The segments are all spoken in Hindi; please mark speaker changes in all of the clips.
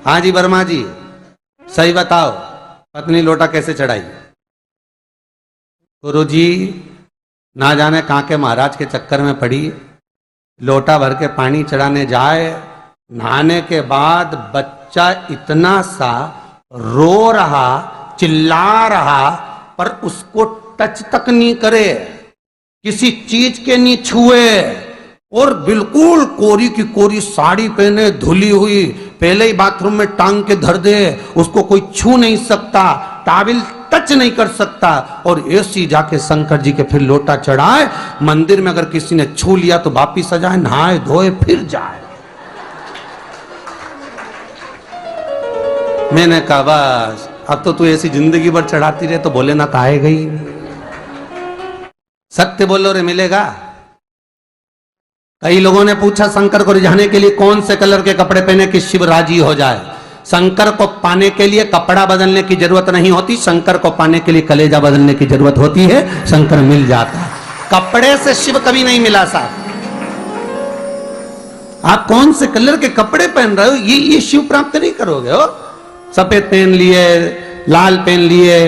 Speaker 1: हाँ जी वर्मा जी, सही बताओ, पत्नी लोटा कैसे चढ़ाई? गुरु जी, ना जाने कहाँ के महाराज के चक्कर में पड़ी, लोटा भर के पानी चढ़ाने जाए, नहाने के बाद बच्चा इतना सा रो रहा, चिल्ला रहा, पर उसको टच तक नहीं करे, किसी चीज के नहीं छुए, और बिल्कुल कोरी की कोरी साड़ी पहने, धुली हुई, पहले ही बाथरूम में टांग के धर दे, उसको कोई छू नहीं सकता, टाविल टच नहीं कर सकता, और ऐसी जाके शंकर जी के फिर लोटा चढ़ाए। मंदिर में अगर किसी ने छू लिया तो वापिस आ जाए, नहाए धोए फिर जाए। मैंने कहा बस अब तो तू ऐसी जिंदगी भर चढ़ाती रहे तो भोलेनाथ आएगा ही। सत्य बोलो रे, मिलेगा। कई लोगों ने पूछा शंकर को रिझाने के लिए कौन से कलर के कपड़े पहने कि शिव राजी हो जाए। शंकर को पाने के लिए कपड़ा बदलने की जरूरत नहीं होती, शंकर को पाने के लिए कलेजा बदलने की जरूरत होती है, शंकर मिल जाता है। कपड़े से शिव कभी नहीं मिला साहब। आप कौन से कलर के कपड़े पहन रहे हो, ये शिव प्राप्त नहीं करोगे हो। सफेद पहन लिए, लाल पहन लिए,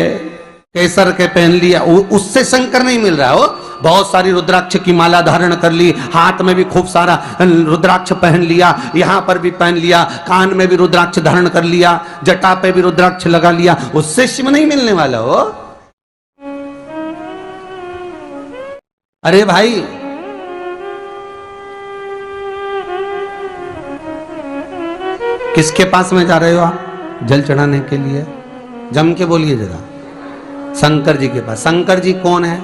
Speaker 1: केसर के पहन लिया, उससे शंकर नहीं मिल रहा हो। बहुत सारी रुद्राक्ष की माला धारण कर ली, हाथ में भी खूब सारा रुद्राक्ष पहन लिया, यहां पर भी पहन लिया, कान में भी रुद्राक्ष धारण कर लिया, जटा पे भी रुद्राक्ष लगा लिया, उससे शिव नहीं मिलने वाला हो। अरे भाई, किसके पास में जा रहे हो आप जल चढ़ाने के लिए? जम के बोलिए जरा। शंकर जी के पास। शंकर जी कौन है?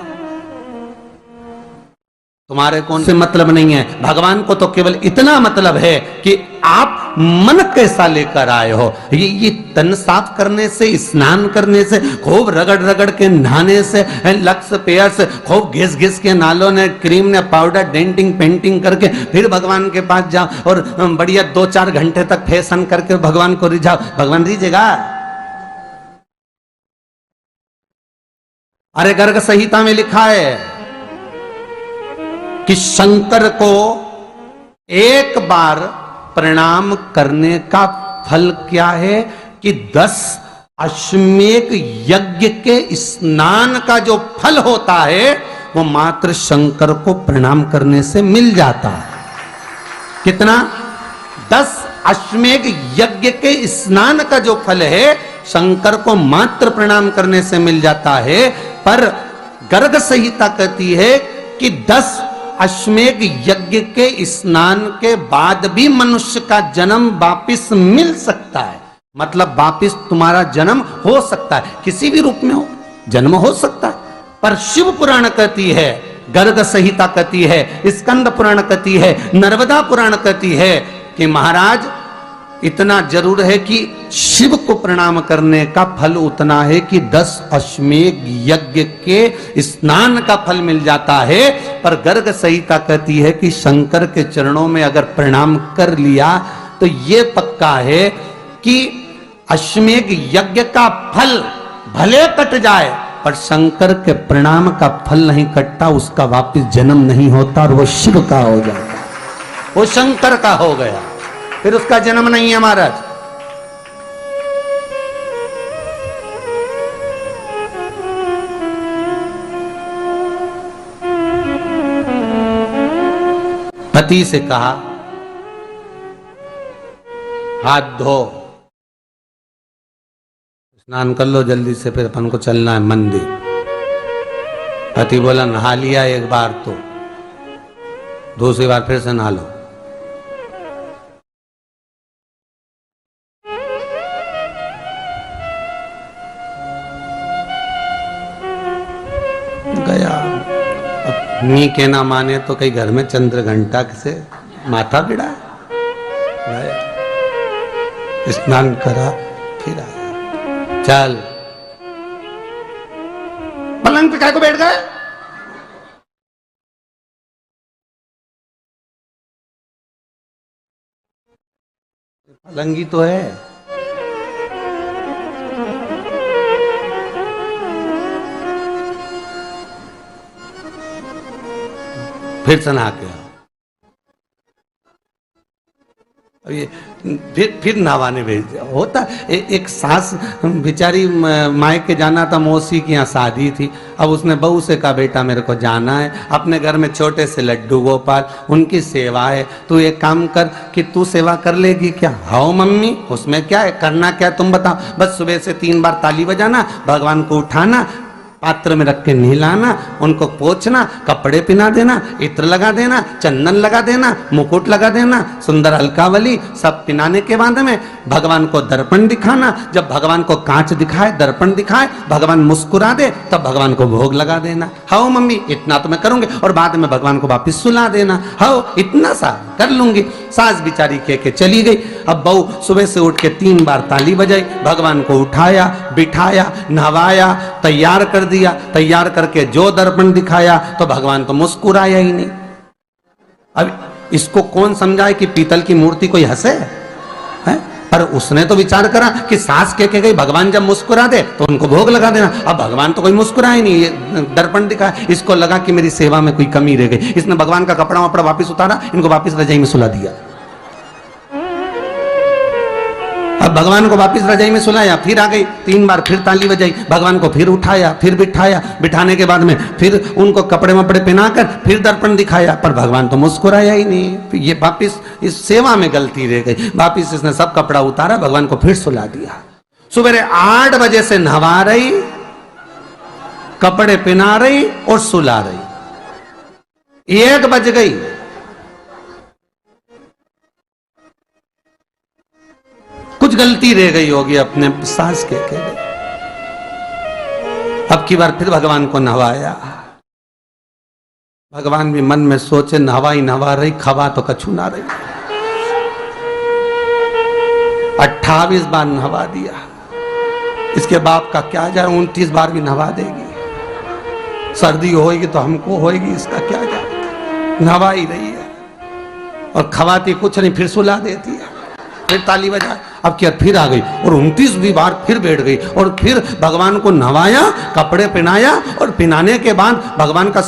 Speaker 1: तुम्हारे कौन से मतलब नहीं है। भगवान को तो केवल इतना मतलब है कि आप मन कैसा लेकर आए हो। ये तन साफ करने से, स्नान करने से, खूब रगड़ रगड़ के नहाने से, लक्स पेयर से, खूब घिस घिस के नालों ने, क्रीम ने, पाउडर, डेंटिंग पेंटिंग करके फिर भगवान के पास जाओ और बढ़िया 2-4 घंटे तक फैशन करके भगवान को रिझाओ, भगवान रिझेगा? अरे गर्ग संहिता में लिखा है कि शंकर को एक बार प्रणाम करने का फल क्या है कि 10 अश्वमेध यज्ञ के स्नान का जो फल होता है वो मात्र शंकर को प्रणाम करने से मिल जाता है। कितना? 10 अश्वमेध यज्ञ के स्नान का जो फल है शंकर को मात्र प्रणाम करने से मिल जाता है। पर गर्ग संहिता कहती है कि 10 अश्वमेध यज्ञ के स्नान के बाद भी मनुष्य का जन्म वापिस मिल सकता है। मतलब वापिस तुम्हारा जन्म हो सकता है, किसी भी रूप में हो जन्म हो सकता है। पर शिव पुराण कहती है, गर्ग संहिता कहती है, स्कंद पुराण कहती है, नर्मदा पुराण कहती है कि महाराज इतना जरूर है कि शिव को प्रणाम करने का फल उतना है कि 10 अश्वमेध यज्ञ के स्नान का फल मिल जाता है। पर गर्ग संहिता कहती है कि शंकर के चरणों में अगर प्रणाम कर लिया तो ये पक्का है कि अश्वमेध यज्ञ का फल भले कट जाए पर शंकर के प्रणाम का फल नहीं कटता, उसका वापिस जन्म नहीं होता और वो शिव का हो जाता, वो शंकर का हो गया, फिर उसका जन्म नहीं है महाराज। पति से कहा हाथ धो, स्नान कर लो जल्दी से, फिर अपन को चलना है मंदिर। पति बोला नहा लिया एक बार तो दूसरी बार फिर से नहा लो। गया। अपनी के ना माने तो कई घर में चंद्र घंटा से माथा भिड़ा, स्नान करा फिर आया। चल पलंग पे काय को बैठ गए? पलंगी तो है। फिर से नहा के ये फिर नहवाने भेज दिया। होता एक सास बेचारी मायके जाना था, मौसी की यहाँ शादी थी। अब उसने बहू से कहा बेटा मेरे को जाना है, अपने घर में छोटे से लड्डू गोपाल, उनकी सेवा है, तू एक काम कर कि तू सेवा कर लेगी क्या? हाँ मम्मी, उसमें क्या है, करना क्या तुम बताओ। बस सुबह से 3 बार ताली बजाना, भगवान को उठाना, पात्र में रख के नहलाना, उनको पोंछना, कपड़े पहना देना, इत्र लगा देना, चंदन लगा देना, मुकुट लगा देना, सुंदर अलकावली सब पहनाने के बाद में भगवान को दर्पण दिखाना। जब भगवान को कांच दिखाए, दर्पण दिखाए, भगवान मुस्कुरा दे, तब भगवान को भोग लगा देना। हाँ मम्मी इतना तो मैं करूंगी, और बाद में भगवान को वापिस सुला देना। हाँ इतना सा कर लूंगी। सास बिचारी कह के चली गई। अब बहू सुबह से उठ के 3 बार ताली बजाई, भगवान को उठाया, बिठाया, नहवाया, तैयार कर दिया। तैयार करके जो दर्पण दिखाया तो भगवान तो मुस्कुराया ही नहीं। अब इसको कौन समझाए कि पीतल की मूर्ति कोई हंसे है? पर उसने तो विचार करा कि सास कह के गई भगवान जब मुस्कुरा दे तो उनको भोग लगा देना। अब भगवान तो कोई मुस्कुराए नहीं, ये दर्पण दिखा। इसको लगा कि मेरी सेवा में कोई कमी रह गई। इसने भगवान का कपड़ा वपड़ा वापिस उतारा, इनको वापिस रजाई में सुला दिया। अब भगवान को वापिस रजाई में सुलाया, फिर आ गई, 3 बार फिर ताली बजाई, भगवान को फिर उठाया, फिर बिठाया, बिठाने के बाद में फिर उनको कपड़े वपड़े पहनाकर फिर दर्पण दिखाया, पर भगवान तो मुस्कुराया ही नहीं। ये वापिस इस सेवा में गलती रह गई। वापिस इसने सब कपड़ा उतारा, भगवान को फिर सुला दिया। सुबह 8 बजे से नहवा रही, कपड़े पहना रही और सुला रही। 1 बज गई। कुछ गलती रह गई होगी अपने सास के गई। अब की बार फिर भगवान को नहवाया। भगवान भी मन में सोचे नहवाई नहवा रही, खवा तो कछु ना रही। 28 बार नहवा दिया। इसके बाप का क्या जाए, 29 बार भी नहवा देगी। सर्दी होगी तो हमको होगी, इसका क्या जाए। नहवा ही रही है और खवाती कुछ नहीं, फिर सुला देती है, फिर ताली बजा। अब क्या फिर आ गई और 29वीं बार फिर बैठ गई और फिर भगवान को नहवाया, कपड़े पहनाया और पहनाने के बाद भगवान का